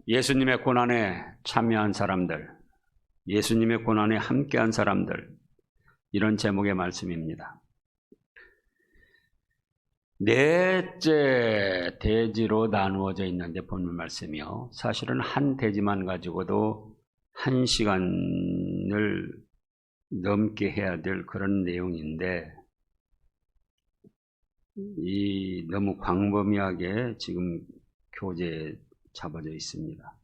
예수님의 고난에 참여한 사람들, 예수님의 고난에 함께한 사람들, 이런 제목의 말씀입니다. 넷째 대지로 나누어져 있는데 본문 말씀이요. 사실은 한 대지만 가지고도 1시간을 넘게 해야 될 그런 내용인데 이 너무 광범위하게 지금 교재에 잡아져 있습니다.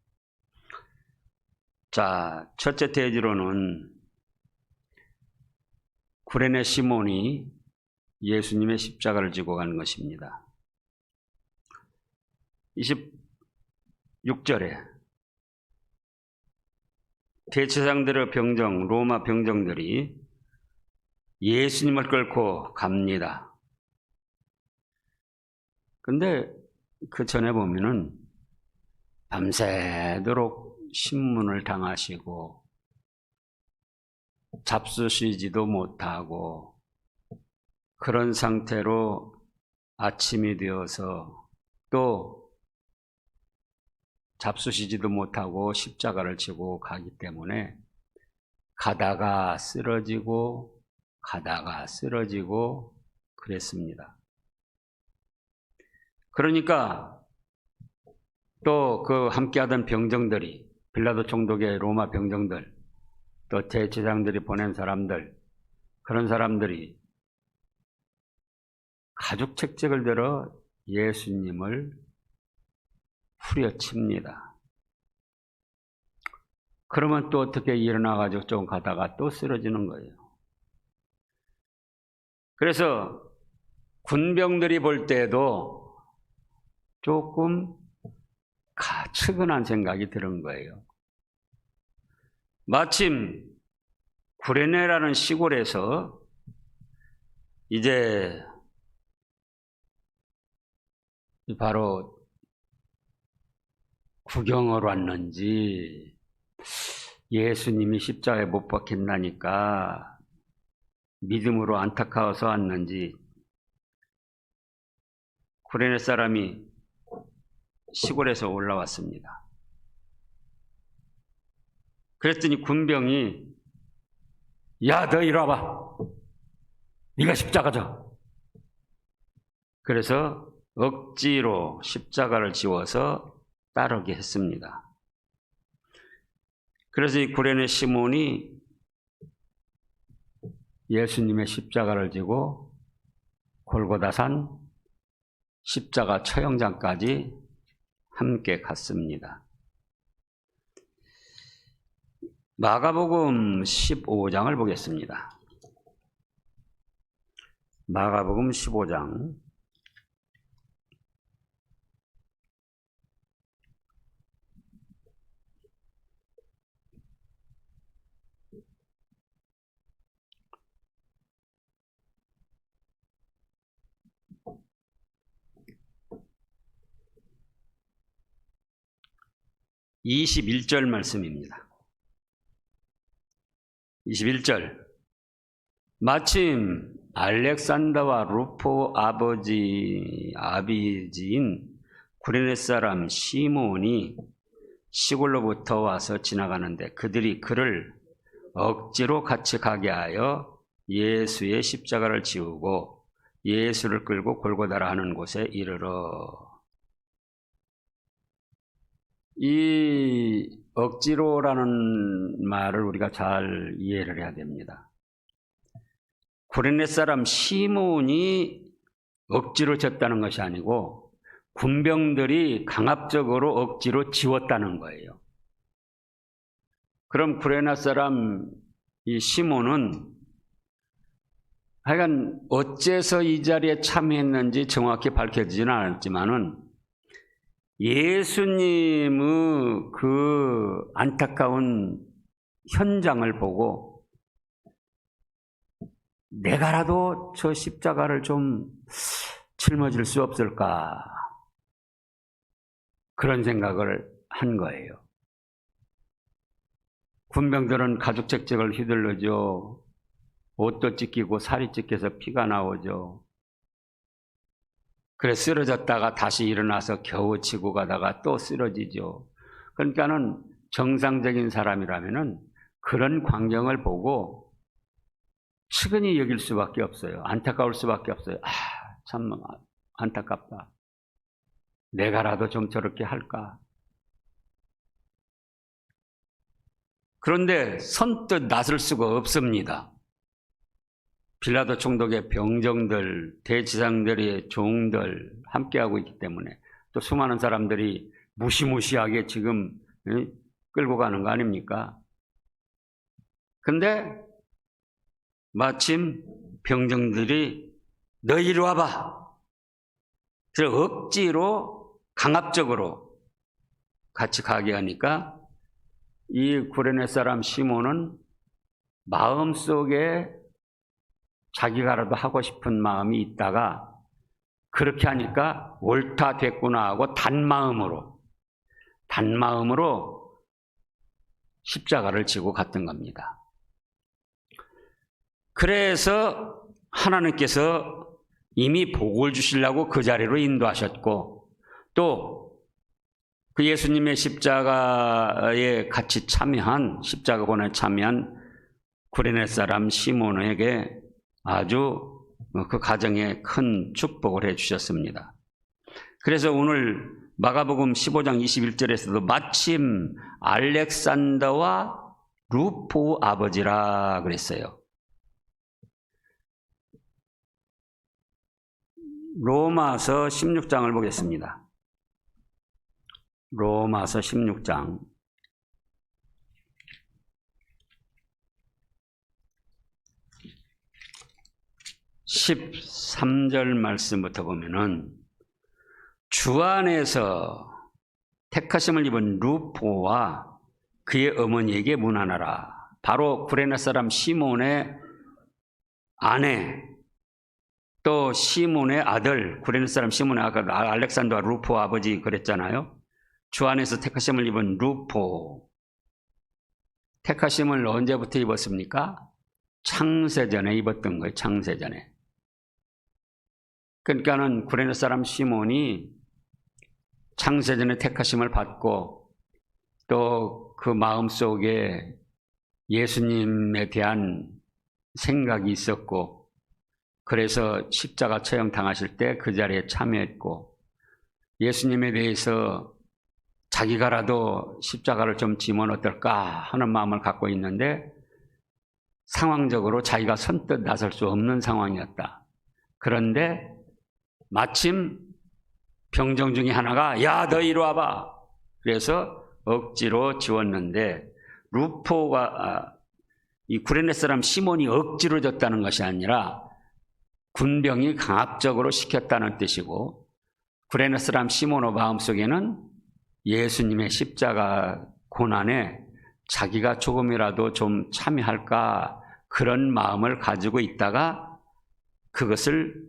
자, 첫째 대지로는 구레네 시몬이 예수님의 십자가를 지고 가는 것입니다. 26절에 대제사장들의 병정, 로마 병정들이 예수님을 끌고 갑니다. 근데 그 전에 보면은 밤새도록 신문을 당하시고 잡수시지도 못하고 그런 상태로 아침이 되어서 또 잡수시지도 못하고 십자가를 지고 가기 때문에 가다가 쓰러지고 그랬습니다. 그러니까 또 그 함께하던 병정들이, 빌라도 총독의 로마 병정들, 또 대제사장들이 보낸 사람들, 그런 사람들이 가죽 책책을 들어 예수님을 후려칩니다. 그러면 또 어떻게 일어나가지고 좀 가다가 또 쓰러지는 거예요. 그래서 군병들이 볼 때에도 조금 측은한 생각이 드는 거예요. 마침 구레네라는 시골에서 이제 바로 구경을 왔는지 예수님이 십자가에 못 박혔나니까 믿음으로 안타까워서 왔는지 구레네 사람이 시골에서 올라왔습니다. 그랬더니 군병이 야, 너 이리 와봐. 네가 십자가 져. 그래서 억지로 십자가를 지워서 따르게 했습니다. 그래서 이 구레네 시몬이 예수님의 십자가를 지고 골고다산 십자가 처형장까지 함께 갔습니다. 마가복음 15장을 보겠습니다. 마가복음 15장 21절 말씀입니다. 21절 마침 알렉산더와 루포 아비지인 구레네 사람 시몬이 시골로부터 와서 지나가는데 그들이 그를 억지로 같이 가게 하여 예수의 십자가를 지우고 예수를 끌고 골고다라 하는 곳에 이르러. 이 억지로라는 말을 우리가 잘 이해를 해야 됩니다. 구레네 사람 시몬이 억지로 졌다는 것이 아니고 군병들이 강압적으로 억지로 지웠다는 거예요. 그럼 구레네 사람 이 시몬은 하여간 어째서 이 자리에 참여했는지 정확히 밝혀지지는 않았지만은 예수님의 그 안타까운 현장을 보고 내가라도 저 십자가를 좀 짊어질 수 없을까 그런 생각을 한 거예요. 군병들은 가죽 책책을 휘둘르죠. 옷도 찢기고 살이 찢겨서 피가 나오죠. 그래 쓰러졌다가 다시 일어나서 겨우 치고 가다가 또 쓰러지죠. 그러니까는 정상적인 사람이라면은 그런 광경을 보고 측은히 여길 수밖에 없어요. 안타까울 수밖에 없어요. 참 안타깝다. 내가라도 좀 저렇게 할까. 그런데 선뜻 나설 수가 없습니다. 빌라도 총독의 병정들, 대지상들의 종들 함께하고 있기 때문에 또 수많은 사람들이 무시무시하게 지금 끌고 가는 거 아닙니까? 근데 마침 병정들이 너 이리 와봐. 그래서 억지로 강압적으로 같이 가게 하니까 이 구레네 사람 시몬은 마음속에 자기가라도 하고 싶은 마음이 있다가 그렇게 하니까 옳다 됐구나 하고 단마음으로 십자가를 지고 갔던 겁니다. 그래서 하나님께서 이미 복을 주시려고 그 자리로 인도하셨고 또 그 예수님의 십자가에 같이 참여한 십자가본에 참여한 구레네 사람 시몬에게 아주 그 가정에 큰 축복을 해주셨습니다. 그래서 오늘 마가복음 15장 21절에서도 마침 알렉산더와 루포 아버지라 그랬어요. 로마서 16장을 보겠습니다. 로마서 16장 13절 말씀부터 보면은 주 안에서 택하심을 입은 루포와 그의 어머니에게 문안하라. 바로 구레네 사람 시몬의 아내 또 시몬의 아들, 구레네 사람 시몬의 아들 알렉산더와 루포 아버지 그랬잖아요. 주 안에서 택하심을 입은 루포. 택하심을 언제부터 입었습니까? 창세전에 입었던 거예요. 창세전에. 그러니까는 구레네 사람 시몬이 창세전에 택하심을 받고 또 그 마음속에 예수님에 대한 생각이 있었고 그래서 십자가 처형 당하실 때 그 자리에 참여했고 예수님에 대해서 자기가라도 십자가를 좀 지면 어떨까 하는 마음을 갖고 있는데 상황적으로 자기가 선뜻 나설 수 없는 상황이었다. 그런데 마침 병정 중에 하나가 야, 너 이리 와봐. 그래서 억지로 지웠는데 루포가 이 구레네 사람 시몬이 억지로 졌다는 것이 아니라 군병이 강압적으로 시켰다는 뜻이고 구레네 사람 시몬의 마음속에는 예수님의 십자가 고난에 자기가 조금이라도 좀 참여할까 그런 마음을 가지고 있다가 그것을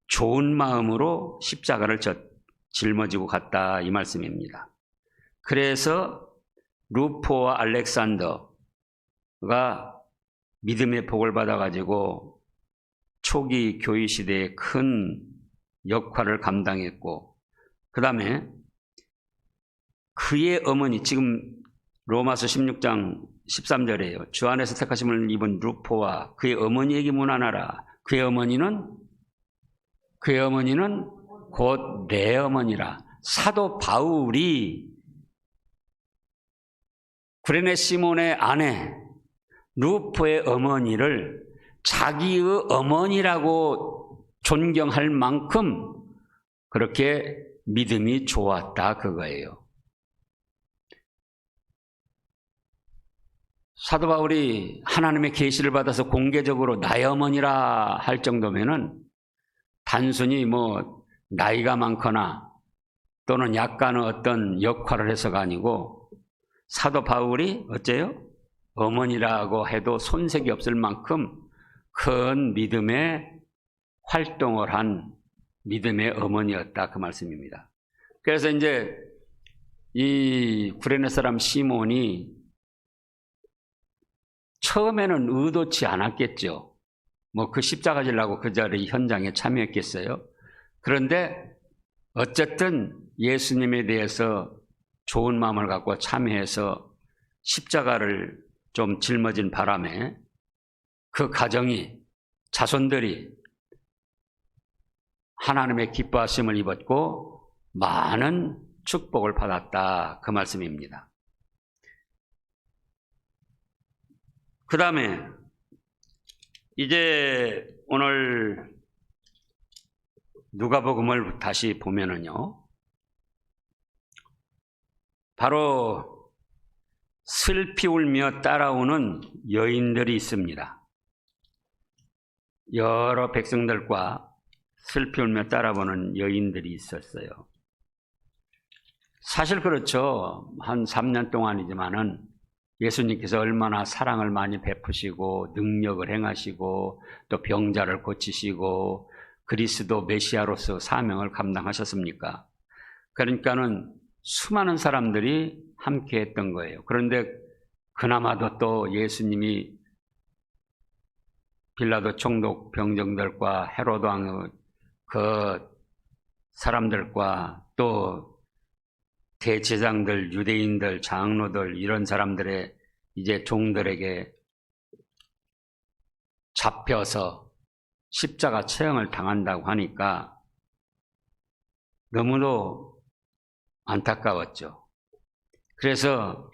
좋은 마음으로 십자가를 짊어지고 갔다 이 말씀입니다. 그래서 루포와 알렉산더가 믿음의 복을 받아가지고 초기 교회 시대에 큰 역할을 감당했고 그 다음에 그의 어머니 어머니 로마서 16장 13절이에요. 주 안에서 택하심을 입은 루포와 그의 어머니에게 문안하라. 그의 어머니는 곧 내 어머니라. 사도 바울이 구레네 시몬의 아내 루포의 어머니를 자기의 어머니라고 존경할 만큼 그렇게 믿음이 좋았다 그거예요. 사도 바울이 하나님의 계시를 받아서 공개적으로 나의 어머니라 할 정도면은 단순히 나이가 많거나 또는 약간 어떤 역할을 해서가 아니고 사도 바울이 어째요? 어머니라고 해도 손색이 없을 만큼 큰 믿음의 활동을 한 믿음의 어머니였다 그 말씀입니다. 그래서 이제 이 구레네 사람 시몬이 처음에는 의도치 않았겠죠. 그 십자가 지려고 그 자리 현장에 참여했겠어요. 그런데 어쨌든 예수님에 대해서 좋은 마음을 갖고 참여해서 십자가를 좀 짊어진 바람에 그 가정이, 자손들이 하나님의 기뻐하심을 입었고 많은 축복을 받았다, 그 말씀입니다. 그 다음에 이제 오늘 누가복음을 다시 보면은요, 바로 슬피 울며 따라오는 여인들이 있습니다. 여러 백성들과 슬피 울며 따라오는 여인들이 있었어요. 사실 그렇죠. 한 3년 동안이지만은 예수님께서 얼마나 사랑을 많이 베푸시고 능력을 행하시고 또 병자를 고치시고 그리스도 메시아로서 사명을 감당하셨습니까? 그러니까는 수많은 사람들이 함께 했던 거예요. 그런데 그나마도 또 예수님이 빌라도 총독 병정들과 헤로드 왕의 그 사람들과 또 대제사장들, 유대인들, 장로들 이런 사람들의 이제 종들에게 잡혀서 십자가 처형을 당한다고 하니까 너무도 안타까웠죠. 그래서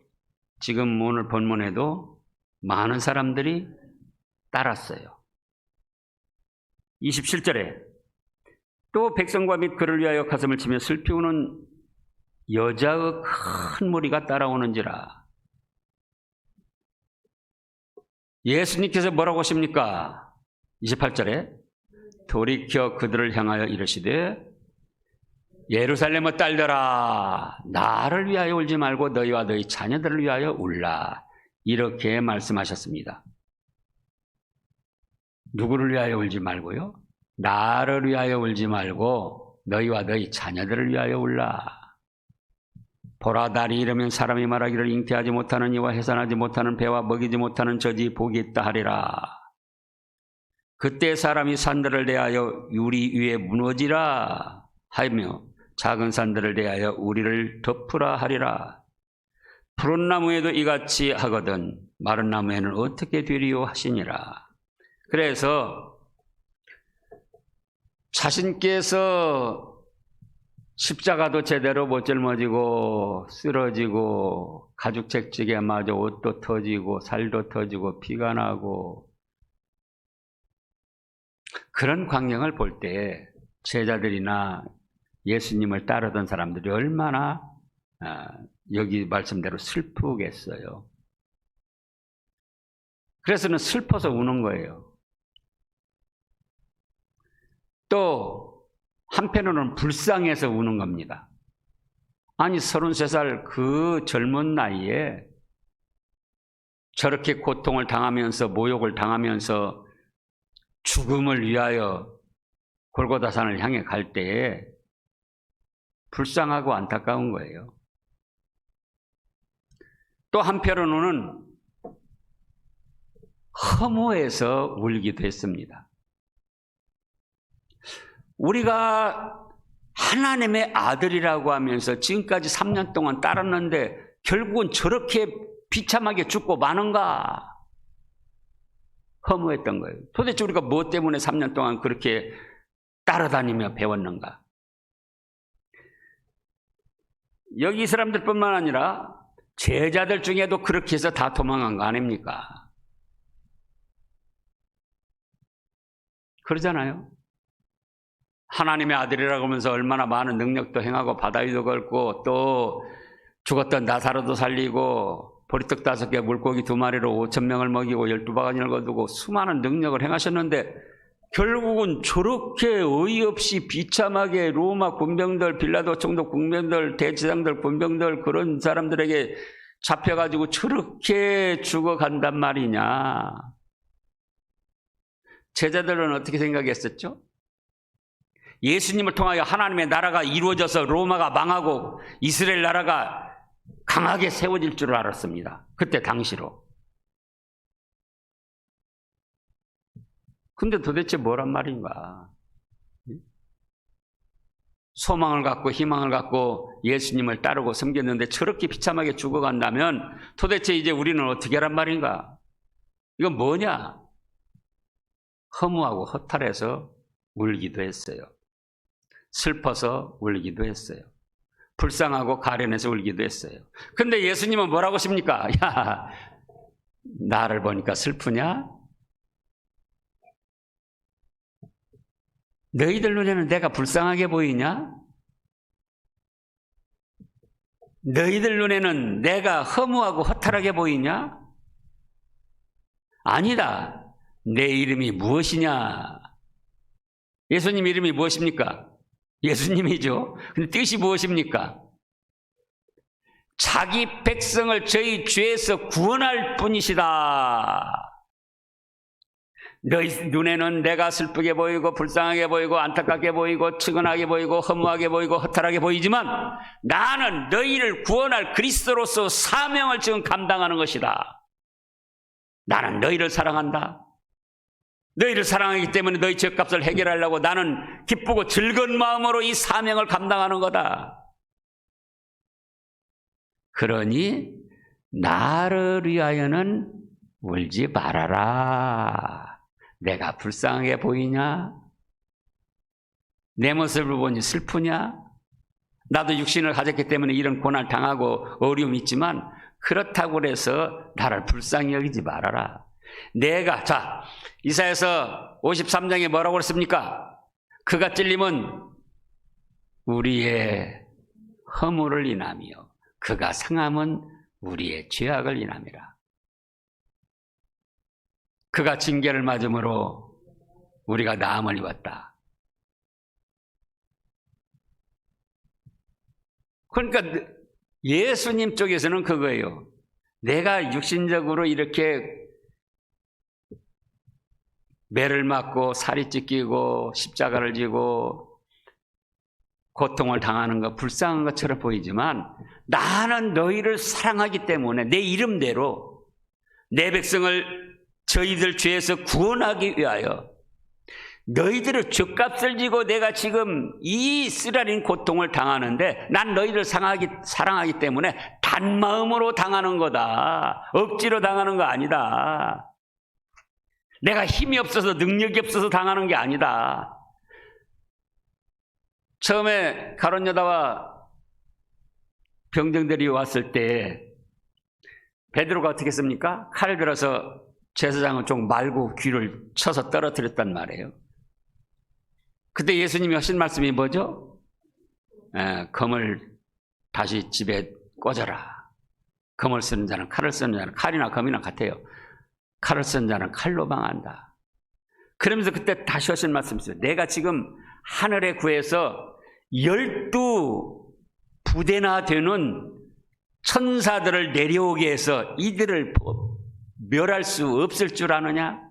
지금 오늘 본문에도 많은 사람들이 따랐어요. 27절에 또 백성과 및 그를 위하여 가슴을 치며 슬피 우는 여자의 큰 무리가 따라오는지라. 예수님께서 뭐라고 하십니까? 28절에 돌이켜 그들을 향하여 이르시되 예루살렘의 딸들아, 나를 위하여 울지 말고 너희와 너희 자녀들을 위하여 울라, 이렇게 말씀하셨습니다. 누구를 위하여 울지 말고요? 나를 위하여 울지 말고 너희와 너희 자녀들을 위하여 울라. 보라, 날이 이르면 사람이 말하기를 잉태하지 못하는 이와 해산하지 못하는 배와 먹이지 못하는 젖이 복이 있다 하리라. 그때 사람이 산들을 대하여 유리 위에 무너지라 하며 작은 산들을 대하여 우리를 덮으라 하리라. 푸른 나무에도 이같이 하거든 마른 나무에는 어떻게 되리요 하시니라. 그래서 자신께서 십자가도 제대로 못 짊어지고 쓰러지고 가죽 채찍에 맞아 옷도 터지고 살도 터지고 피가 나고 그런 광경을 볼 때 제자들이나 예수님을 따르던 사람들이 얼마나 여기 말씀대로 슬프겠어요. 그래서는 슬퍼서 우는 거예요. 또 한편으로는 불쌍해서 우는 겁니다. 아니 33살 그 젊은 나이에 저렇게 고통을 당하면서 모욕을 당하면서 죽음을 위하여 골고다산을 향해 갈 때에 불쌍하고 안타까운 거예요. 또 한편으로는 허무해서 울기도 했습니다. 우리가 하나님의 아들이라고 하면서 지금까지 3년 동안 따랐는데 결국은 저렇게 비참하게 죽고 마는가? 허무했던 거예요. 도대체 우리가 뭐 때문에 3년 동안 그렇게 따라다니며 배웠는가? 여기 이 사람들뿐만 아니라 제자들 중에도 그렇게 해서 다 도망간 거 아닙니까? 그러잖아요. 하나님의 아들이라고 하면서 얼마나 많은 능력도 행하고 바다 위도 걷고 또 죽었던 나사로도 살리고 보리떡 5개 물고기 2마리로 5,000명을 먹이고 12바가지를 거두고 수많은 능력을 행하셨는데 결국은 저렇게 어이없이 비참하게 로마 군병들, 빌라도 총독 군병들, 대제사장들 군병들 그런 사람들에게 잡혀가지고 저렇게 죽어간단 말이냐. 제자들은 어떻게 생각했었죠? 예수님을 통하여 하나님의 나라가 이루어져서 로마가 망하고 이스라엘 나라가 강하게 세워질 줄 알았습니다. 그때 당시로. 근데 도대체 뭐란 말인가? 소망을 갖고 희망을 갖고 예수님을 따르고 섬겼는데 저렇게 비참하게 죽어간다면 도대체 이제 우리는 어떻게 하란 말인가? 이건 뭐냐? 허무하고 허탈해서 울기도 했어요. 슬퍼서 울기도 했어요. 불쌍하고 가련해서 울기도 했어요. 근데 예수님은 뭐라고 하십니까? 야, 나를 보니까 슬프냐? 너희들 눈에는 내가 불쌍하게 보이냐? 너희들 눈에는 내가 허무하고 허탈하게 보이냐? 아니다. 내 이름이 무엇이냐? 예수님 이름이 무엇입니까? 예수님이죠. 근데 뜻이 무엇입니까? 자기 백성을 저희 죄에서 구원할 뿐이시다. 너희 눈에는 내가 슬프게 보이고 불쌍하게 보이고 안타깝게 보이고 측은하게 보이고 허무하게 보이고 허탈하게 보이지만 나는 너희를 구원할 그리스도로서 사명을 지금 감당하는 것이다. 나는 너희를 사랑한다. 너희를 사랑하기 때문에 너희 죄값을 해결하려고 나는 기쁘고 즐거운 마음으로 이 사명을 감당하는 거다. 그러니 나를 위하여는 울지 말아라. 내가 불쌍하게 보이냐? 내 모습을 보니 슬프냐? 나도 육신을 가졌기 때문에 이런 고난을 당하고 어려움이 있지만 그렇다고 해서 나를 불쌍히 여기지 말아라. 내가 이사야서 53장에 뭐라고 그랬습니까? 그가 찔림은 우리의 허물을 인하며 그가 상함은 우리의 죄악을 인함이라. 그가 징계를 맞음으로 우리가 나음을 입었다. 그러니까 예수님 쪽에서는 그거예요. 내가 육신적으로 이렇게 매를 맞고 살이 찢기고 십자가를 지고 고통을 당하는 것, 불쌍한 것처럼 보이지만 나는 너희를 사랑하기 때문에 내 이름대로 내 백성을 저희들 죄에서 구원하기 위하여 너희들의 죄값을 지고 내가 지금 이 쓰라린 고통을 당하는데 난 너희를 사랑하기 때문에 단마음으로 당하는 거다. 억지로 당하는 거 아니다. 내가 힘이 없어서 능력이 없어서 당하는 게 아니다. 처음에 가룟 유다와 병정들이 왔을 때 베드로가 어떻게 했습니까? 칼을 들어서 제사장을 좀 말고 귀를 쳐서 떨어뜨렸단 말이에요. 그때 예수님이 하신 말씀이 뭐죠? 검을 다시 집에 꽂아라. 검을 쓰는 자는 칼을 쓰는 자는 칼이나 검이나 같아요. 칼을 쓰는 자는 칼로 망한다. 그러면서 그때 다시 하신 말씀이 있어요. 내가 지금 하늘에 구해서 12부대나 되는 천사들을 내려오게 해서 이들을 멸할 수 없을 줄 아느냐?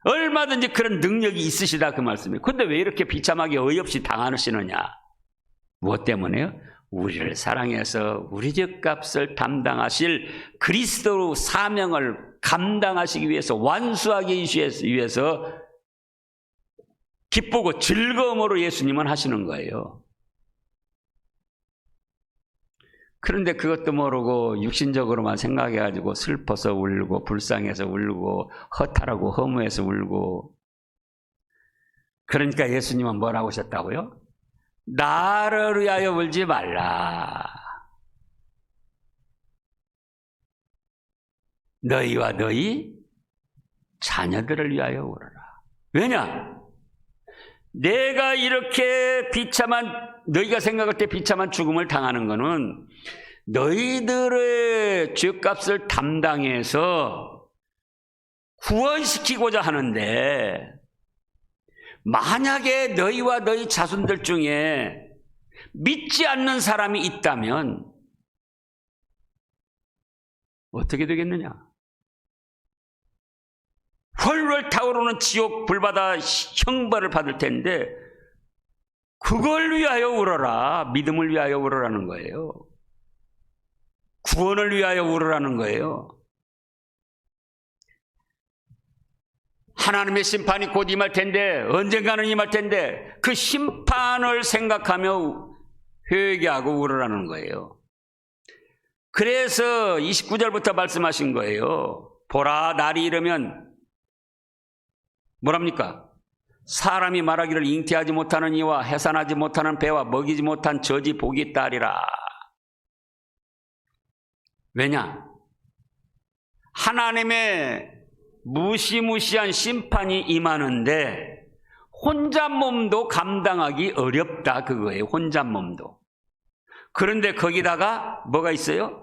얼마든지 그런 능력이 있으시다 그 말씀이에요. 그런데 왜 이렇게 비참하게 어이없이 당하시느냐? 무엇 때문에요? 우리를 사랑해서 우리 죄값을 담당하실 그리스도 사명을 감당하시기 위해서 완수하기 위해서 기쁘고 즐거움으로 예수님은 하시는 거예요. 그런데 그것도 모르고 육신적으로만 생각해가지고 슬퍼서 울고 불쌍해서 울고 허탈하고 허무해서 울고. 그러니까 예수님은 뭐라고 하셨다고요? 나를 위하여 울지 말라. 너희와 너희 자녀들을 위하여 울어라. 왜냐? 내가 이렇게 너희가 생각할 때 비참한 죽음을 당하는 것은 너희들의 죄값을 담당해서 구원시키고자 하는데, 만약에 너희와 너희 자손들 중에 믿지 않는 사람이 있다면 어떻게 되겠느냐? 헐헐 타오르는 지옥 불바다 형벌을 받을 텐데 그걸 위하여 울어라. 믿음을 위하여 울어라는 거예요. 구원을 위하여 울어라는 거예요. 하나님의 심판이 곧 임할 텐데, 언젠가는 임할 텐데 그 심판을 생각하며 회개하고 울으라는 거예요. 그래서 29절부터 말씀하신 거예요. 보라, 날이 이르면 뭐랍니까? 사람이 말하기를 잉태하지 못하는 이와 해산하지 못하는 배와 먹이지 못한 젖이 복이 있다리라. 왜냐? 하나님의 무시무시한 심판이 임하는데 혼자 몸도 감당하기 어렵다, 그거예요. 혼자 몸도. 그런데 거기다가 뭐가 있어요?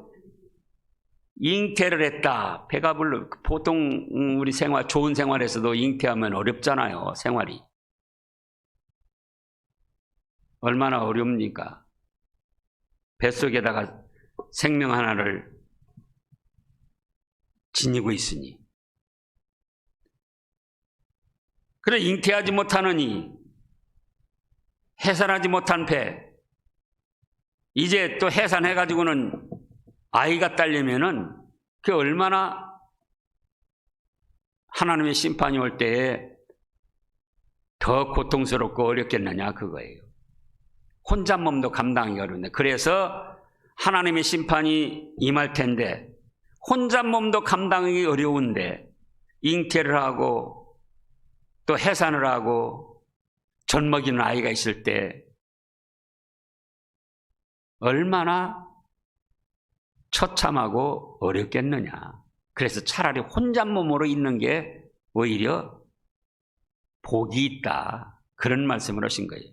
잉태를 했다. 배가 불러. 보통 우리 생활, 좋은 생활에서도 잉태하면 어렵잖아요, 생활이. 얼마나 어렵습니까? 뱃속에다가 생명 하나를 지니고 있으니. 그래, 잉태하지 못하느니, 해산하지 못한 배, 이제 또 해산해가지고는 아이가 딸려면은 그게 얼마나 하나님의 심판이 올 때에 더 고통스럽고 어렵겠느냐, 그거예요. 혼자 몸도 감당하기 어려운데, 그래서 하나님의 심판이 임할 텐데 혼자 몸도 감당하기 어려운데 잉태를 하고 또 해산을 하고 젖 먹이는 아이가 있을 때 얼마나 처참하고 어렵겠느냐. 그래서 차라리 혼자 몸으로 있는 게 오히려 복이 있다, 그런 말씀을 하신 거예요.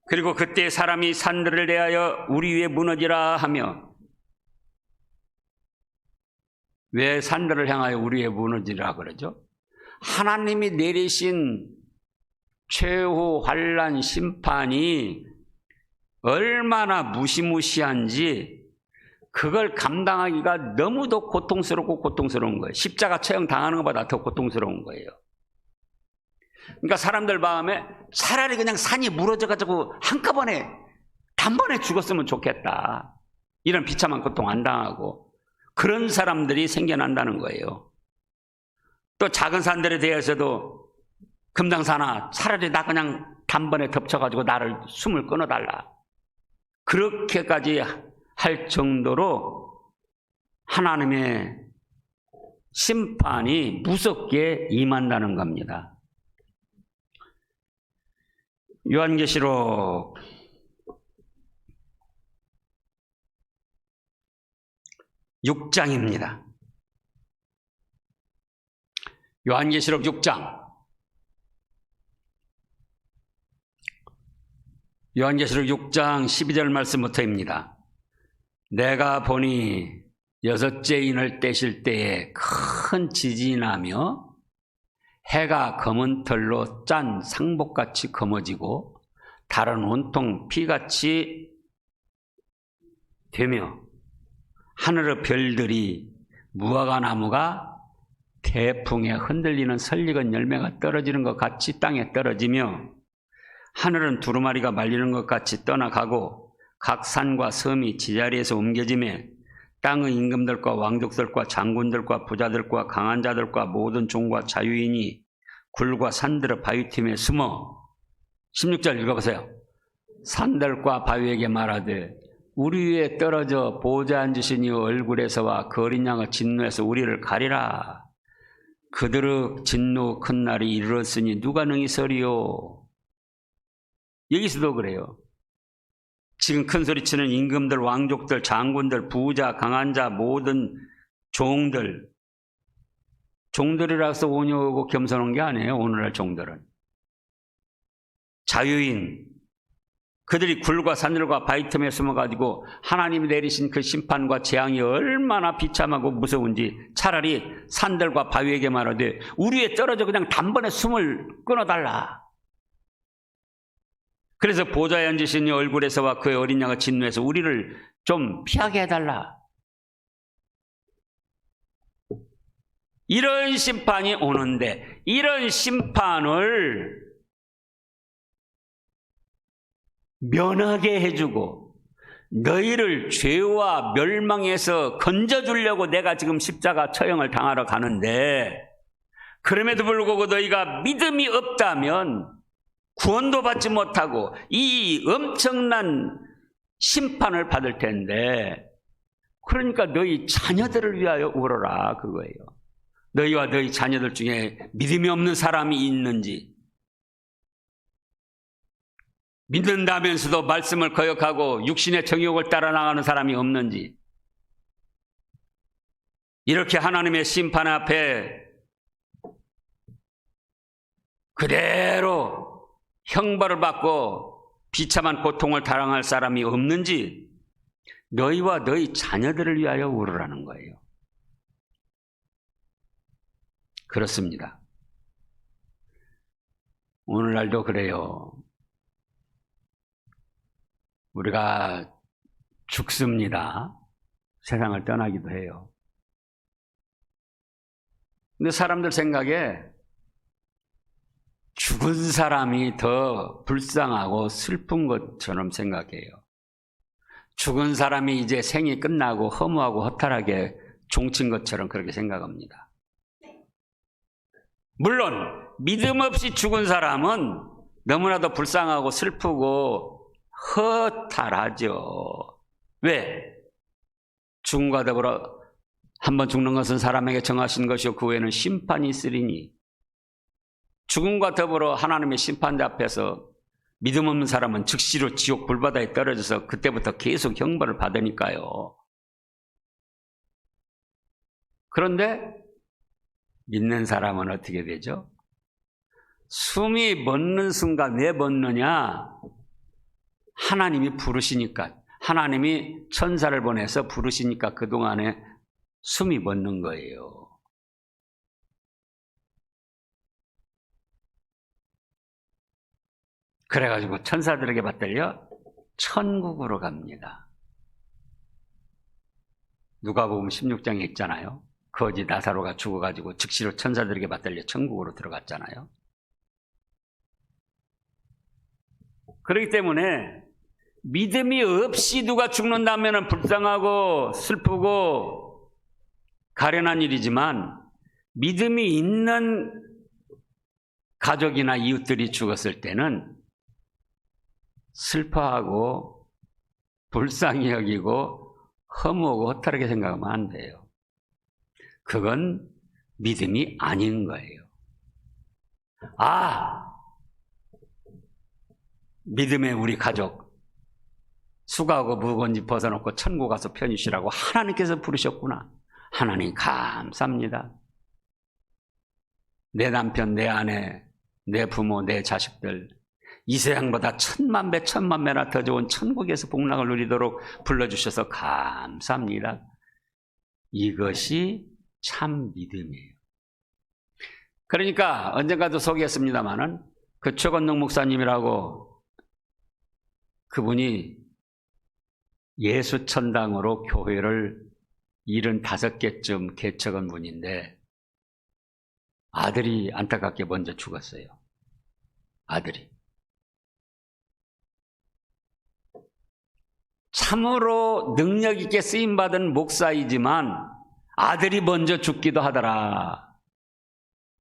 그리고 그때 사람이 산들을 대하여 우리 위에 무너지라 하며, 왜 산들을 향하여 우리 위에 무너지라 그러죠? 하나님이 내리신 최후 환난 심판이 얼마나 무시무시한지 그걸 감당하기가 너무도 고통스럽고 고통스러운 거예요. 십자가 처형 당하는 것보다 더 고통스러운 거예요. 그러니까 사람들 마음에 차라리 그냥 산이 무너져가지고 한꺼번에 단번에 죽었으면 좋겠다, 이런 비참한 고통 안 당하고, 그런 사람들이 생겨난다는 거예요. 또 작은 산들에 대해서도 금당산아, 차라리 나 그냥 단번에 덮쳐가지고 나를 숨을 끊어달라, 그렇게까지 할 정도로 하나님의 심판이 무섭게 임한다는 겁니다. 요한계시록 6장입니다. 요한계시록 6장. 요한계시록 6장 12절 말씀부터입니다. 내가 보니 여섯째 인을 떼실 때에 큰 지진이 나며 해가 검은 털로 짠 상복같이 검어지고 달은 온통 피같이 되며 하늘의 별들이 무화과 나무가 태풍에 흔들리는 설익은 열매가 떨어지는 것 같이 땅에 떨어지며 하늘은 두루마리가 말리는 것 같이 떠나가고 각 산과 섬이 지자리에서 옮겨지며 땅의 임금들과 왕족들과 장군들과 부자들과 강한 자들과 모든 종과 자유인이 굴과 산들의 바위틈에 숨어, 16절 읽어보세요. 산들과 바위에게 말하되 우리 위에 떨어져 보좌 앉으신 이 얼굴에서와 그 어린 양의 진노에서 우리를 가리라. 그들의 진노 큰 날이 이르렀으니 누가 능히 서리요. 여기서도 그래요. 지금 큰 소리치는 임금들, 왕족들, 장군들, 부자, 강한 자, 모든 종들이라서 온유하고 겸손한 게 아니에요. 오늘날 종들은 자유인, 그들이 굴과 산들과 바위틈에 숨어가지고 하나님이 내리신 그 심판과 재앙이 얼마나 비참하고 무서운지 차라리 산들과 바위에게 말하되 우리에 떨어져 그냥 단번에 숨을 끊어달라. 그래서 보좌에 앉으신 이 얼굴에서와 그의 어린 양의 진노에서 우리를 좀 피하게 해달라. 이런 심판이 오는데 이런 심판을 면하게 해주고 너희를 죄와 멸망에서 건져주려고 내가 지금 십자가 처형을 당하러 가는데 그럼에도 불구하고 너희가 믿음이 없다면 구원도 받지 못하고 이 엄청난 심판을 받을 텐데, 그러니까 너희 자녀들을 위하여 울어라, 그거예요. 너희와 너희 자녀들 중에 믿음이 없는 사람이 있는지, 믿는다면서도 말씀을 거역하고 육신의 정욕을 따라 나가는 사람이 없는지, 이렇게 하나님의 심판 앞에 그대로 형벌을 받고 비참한 고통을 당할 사람이 없는지 너희와 너희 자녀들을 위하여 울으라는 거예요. 그렇습니다. 오늘날도 그래요. 우리가 죽습니다. 세상을 떠나기도 해요. 근데 사람들 생각에 죽은 사람이 더 불쌍하고 슬픈 것처럼 생각해요. 죽은 사람이 이제 생이 끝나고 허무하고 허탈하게 종친 것처럼 그렇게 생각합니다. 물론 믿음 없이 죽은 사람은 너무나도 불쌍하고 슬프고 허탈하죠. 왜? 죽음과 더불어 한번 죽는 것은 사람에게 정하신 것이요 그 후에는 심판이 있으리니, 죽음과 더불어 하나님의 심판대 앞에서 믿음 없는 사람은 즉시로 지옥 불바다에 떨어져서 그때부터 계속 형벌을 받으니까요. 그런데 믿는 사람은 어떻게 되죠? 숨이 멎는 순간 왜 멎느냐? 하나님이 부르시니까, 하나님이 천사를 보내서 부르시니까 그동안에 숨이 멎는 거예요. 그래가지고 천사들에게 받들려 천국으로 갑니다. 누가복음 16장에 있잖아요. 거지 나사로가 죽어가지고 즉시로 천사들에게 받들려 천국으로 들어갔잖아요. 그렇기 때문에 믿음이 없이 누가 죽는다면 불쌍하고 슬프고 가련한 일이지만, 믿음이 있는 가족이나 이웃들이 죽었을 때는 슬퍼하고 불쌍히 여기고 허무하고 허탈하게 생각하면 안 돼요. 그건 믿음이 아닌 거예요. 믿음의 우리 가족 수고하고 묵은지 벗어놓고 천국 가서 편히 쉬라고 하나님께서 부르셨구나. 하나님 감사합니다. 내 남편, 내 아내, 내 부모, 내 자식들 이 세상보다 10,000,000배, 10,000,000배나 더 좋은 천국에서 복락을 누리도록 불러주셔서 감사합니다. 이것이 참 믿음이에요. 그러니까 언젠가도 소개했습니다마는 그 최건능 목사님이라고, 그분이 예수천당으로 교회를 75개쯤 개척한 분인데 아들이 안타깝게 먼저 죽었어요. 아들이. 참으로 능력 있게 쓰임받은 목사이지만 아들이 먼저 죽기도 하더라.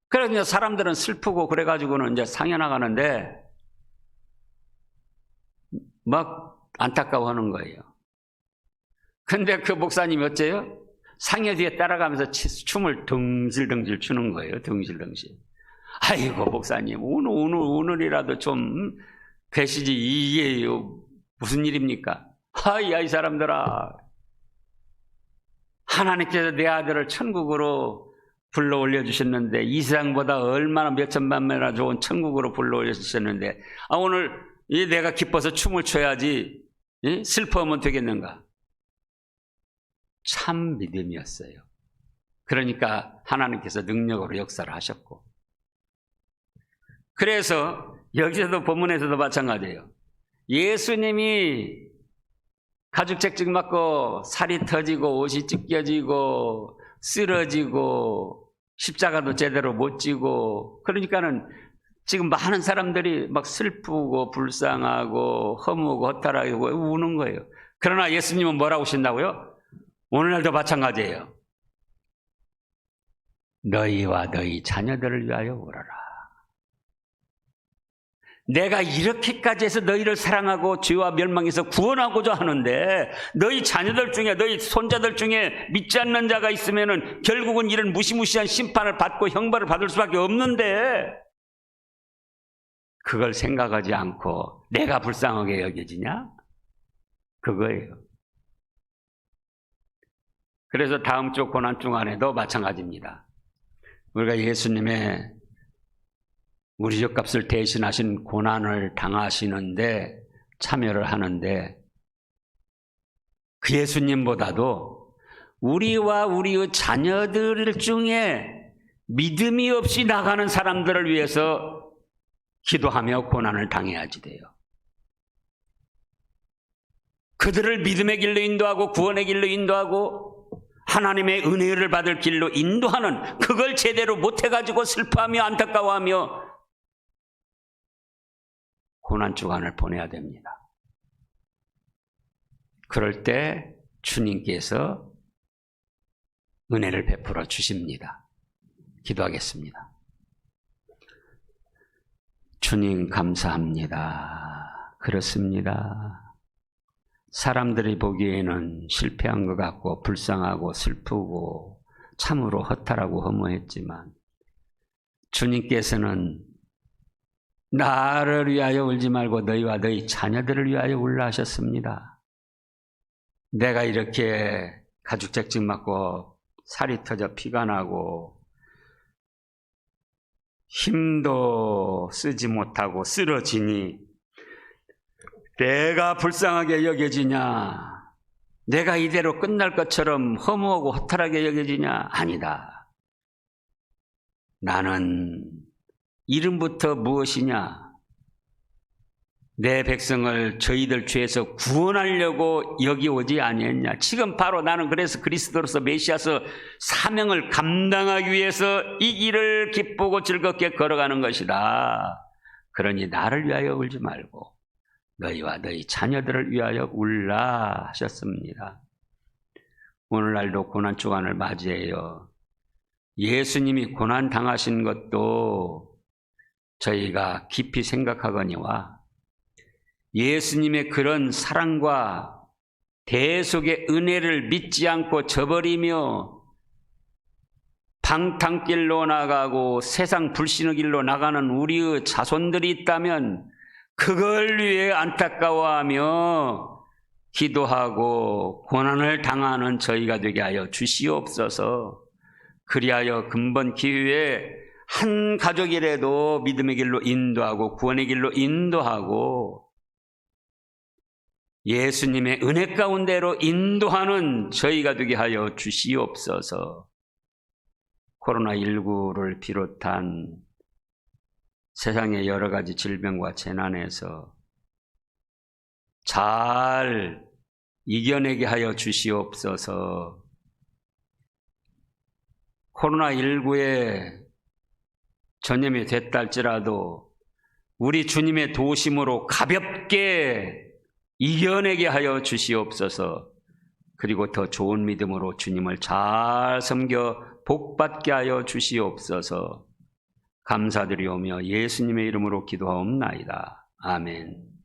그래서 사람들은 슬프고 그래가지고는 이제 상해 나가는데 막 안타까워하는 거예요. 근데 그 목사님이 어째요? 상해 뒤에 따라가면서 춤을 덩실덩실 추는 거예요. 덩실덩실. 아이고 목사님, 오늘이라도 좀 계시지. 이게 무슨 일입니까? 하이야, 이 사람들아. 하나님께서 내 아들을 천국으로 불러 올려주셨는데, 이 세상보다 얼마나 몇천만 배나 좋은 천국으로 불러 올려주셨는데, 오늘 내가 기뻐서 춤을 춰야지 슬퍼하면 되겠는가? 참 믿음이었어요. 그러니까 하나님께서 능력으로 역사를 하셨고, 그래서 여기서도 본문에서도 마찬가지예요. 예수님이 가죽책증 맞고 살이 터지고 옷이 찢겨지고 쓰러지고 십자가도 제대로 못 지고, 그러니까는 지금 많은 사람들이 막 슬프고 불쌍하고 허무하고 허탈하고 우는 거예요. 그러나 예수님은 뭐라고 하신다고요? 오늘날도 마찬가지예요. 너희와 너희 자녀들을 위하여 울어라. 내가 이렇게까지 해서 너희를 사랑하고 죄와 멸망에서 구원하고자 하는데 너희 자녀들 중에 너희 손자들 중에 믿지 않는 자가 있으면은 결국은 이런 무시무시한 심판을 받고 형벌을 받을 수밖에 없는데 그걸 생각하지 않고 내가 불쌍하게 여겨지냐? 그거예요. 그래서 다음 주 고난 주간에도 마찬가지입니다. 우리가 예수님의 우리 죗값을 대신하신 고난을 당하시는데 참여를 하는데 그 예수님보다도 우리와 우리의 자녀들 중에 믿음이 없이 나가는 사람들을 위해서 기도하며 고난을 당해야지 돼요. 그들을 믿음의 길로 인도하고 구원의 길로 인도하고 하나님의 은혜를 받을 길로 인도하는 그걸 제대로 못해가지고 슬퍼하며 안타까워하며 고난 주간을 보내야 됩니다. 그럴 때 주님께서 은혜를 베풀어 주십니다. 기도하겠습니다. 주님 감사합니다. 그렇습니다. 사람들이 보기에는 실패한 것 같고 불쌍하고 슬프고 참으로 허탈하고 허무했지만 주님께서는 나를 위하여 울지 말고 너희와 너희 자녀들을 위하여 울라 하셨습니다. 내가 이렇게 가죽잭증 맞고 살이 터져 피가 나고 힘도 쓰지 못하고 쓰러지니 내가 불쌍하게 여겨지냐? 내가 이대로 끝날 것처럼 허무하고 허탈하게 여겨지냐? 아니다. 나는 이름부터 무엇이냐? 내 백성을 저희들 죄에서 구원하려고 여기 오지 아니했냐? 지금 바로 나는 그래서 그리스도로서 메시아서 사명을 감당하기 위해서 이 길을 기쁘고 즐겁게 걸어가는 것이다. 그러니 나를 위하여 울지 말고 너희와 너희 자녀들을 위하여 울라 하셨습니다. 오늘날도 고난 주간을 맞이해요. 예수님이 고난 당하신 것도 저희가 깊이 생각하거니와 예수님의 그런 사랑과 대속의 은혜를 믿지 않고 저버리며 방탕길로 나가고 세상 불신의 길로 나가는 우리의 자손들이 있다면 그걸 위해 안타까워하며 기도하고 고난을 당하는 저희가 되게 하여 주시옵소서. 그리하여 근본 기회에 한 가족이라도 믿음의 길로 인도하고 구원의 길로 인도하고 예수님의 은혜 가운데로 인도하는 저희가 되게 하여 주시옵소서. 코로나19를 비롯한 세상의 여러 가지 질병과 재난에서 잘 이겨내게 하여 주시옵소서. 코로나19에 전염이 됐다 할지라도 우리 주님의 도심으로 가볍게 이겨내게 하여 주시옵소서. 그리고 더 좋은 믿음으로 주님을 잘 섬겨 복받게 하여 주시옵소서. 감사드리오며 예수님의 이름으로 기도하옵나이다. 아멘.